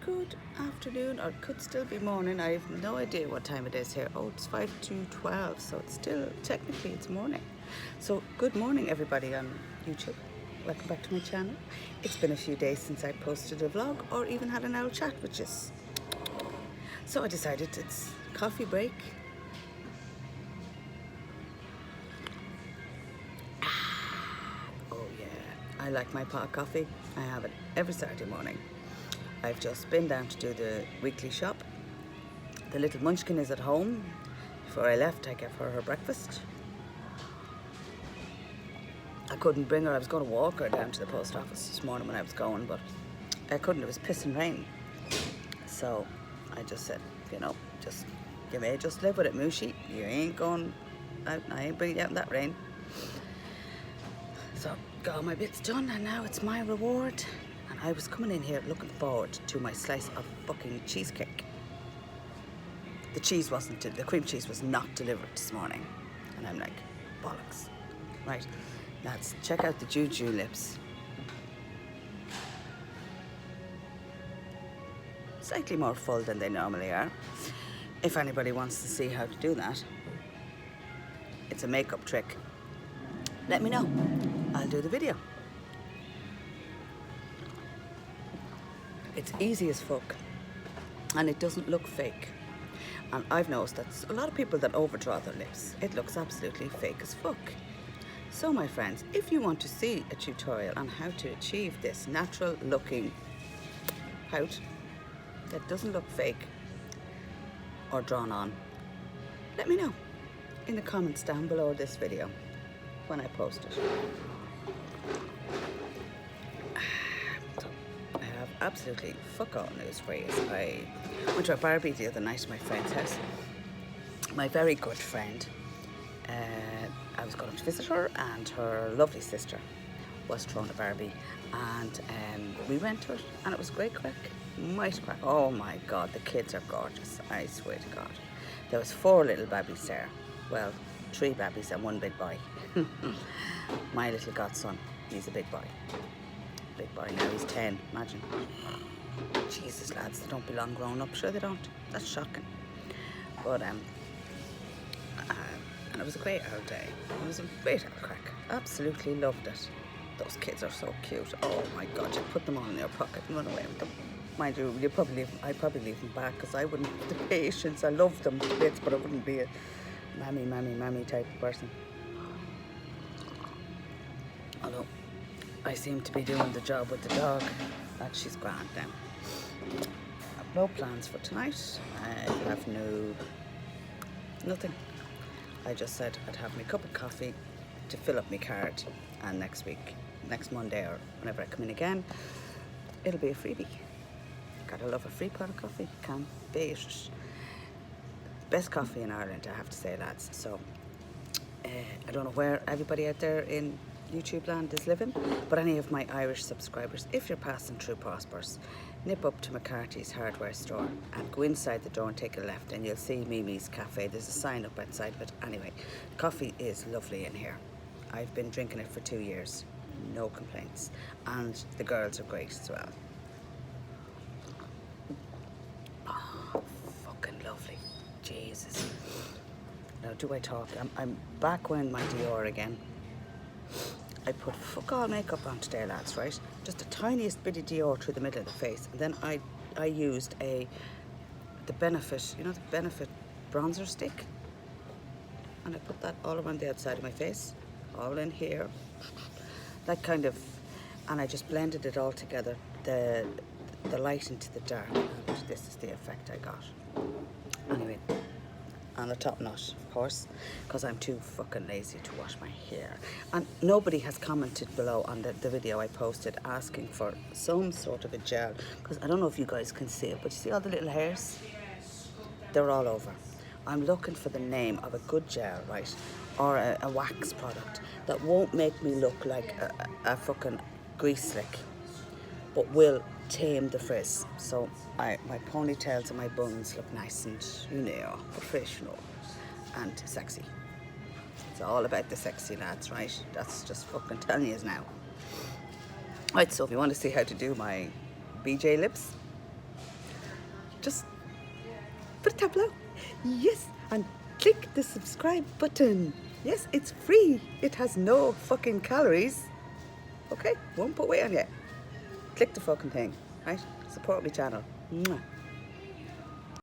good afternoon, or could still be morning. I have no idea what time it is here. Oh, it's 5 to 12, so it's still, technically it's morning. So good morning everybody on YouTube. Welcome back to my channel. It's been a few days since I posted a vlog or even had an hour chat with you. So I decided it's coffee break. Oh yeah, I like my pot coffee. I have it every Saturday morning. I've just been down to do the weekly shop. The little munchkin is at home. Before I left, I gave her breakfast. I couldn't bring her. I was going to walk her down to the post office this morning when I was going, but I couldn't. It was pissing rain. So I just said, you know, you may just live with it, Mooshie. You ain't going out. I ain't bringing you out in that rain. So got all my bits done, and now it's my reward. And I was coming in here looking forward to my slice of fucking cheesecake. The cream cheese was not delivered this morning. And I'm like, bollocks. Right, lads, check out the Juju lips. Slightly more full than they normally are. If anybody wants to see how to do that, it's a makeup trick. Let me know. I'll do the video. It's easy as fuck, and it doesn't look fake. And I've noticed that a lot of people that overdraw their lips, it looks absolutely fake as fuck. So my friends, if you want to see a tutorial on how to achieve this natural looking pout that doesn't look fake or drawn on, let me know in the comments down below this video when I post it. Absolutely fuck all news for you. I went to a Barbie the other night at my friend's house. My very good friend. I was going to visit her, and her lovely sister was throwing a Barbie, and we went to it, and it was great crack. Mighty crack. Oh my God, the kids are gorgeous. I swear to God. There was 4 little babbies there. Well, 3 babbies and 1 big boy. My little godson, he's a big boy. Big boy now, he's 10, imagine. Jesus lads, they don't belong grown up. Sure they don't. That's shocking. But and it was a great old day. It was a great old crack. Absolutely loved it. Those kids are so cute. Oh my God, you put them all in your pocket and run away with them. Mind you, I'd probably leave them back, because I wouldn't have the patience. I love them to bits, but I wouldn't be a mammy type of person. Although I seem to be doing the job with the dog. That she's grand now. I have no plans for tonight. I have nothing. I just said I'd have my cup of coffee to fill up my card, and next Monday or whenever I come in again, it'll be a freebie. Gotta love a free pot of coffee. Can't beat it. Best coffee in Ireland, I have to say, lads. So I don't know where everybody out there in YouTube land is living, but any of my Irish subscribers, if you're passing through Prospers, nip up to McCarthy's hardware store and go inside the door and take a left, and you'll see Mimi's Cafe. There's a sign up outside of it. Anyway, coffee is lovely in here. I've been drinking it for 2 years, no complaints, and the girls are great as well. Oh, fucking lovely. Jesus. Now do I talk? I'm back wearing my Dior again. I put fuck all makeup on today, lads, right? Just the tiniest bit of Dior through the middle of the face, and then I used the Benefit, you know, the Benefit bronzer stick, and I put that all around the outside of my face, all in here, that kind of, and I just blended it all together, the light into the dark, and this is the effect I got. Anyway, on the top knot, of course, because I'm too fucking lazy to wash my hair. And nobody has commented below on the video I posted asking for some sort of a gel, because I don't know if you guys can see it, but you see all the little hairs? They're all over. I'm looking for the name of a good gel, right, or a wax product that won't make me look like a fucking grease slick, but will tame the frizz. So my ponytails and my buns look nice and, you know, professional and sexy. It's all about the sexy, lads, right? That's just fucking telling you now. Right, so if you want to see how to do my BJ lips, just put a tap below. Yes, and click the subscribe button. Yes, it's free. It has no fucking calories. Okay, won't put weight on you. Click the fucking thing, right? Support my channel. Mwah.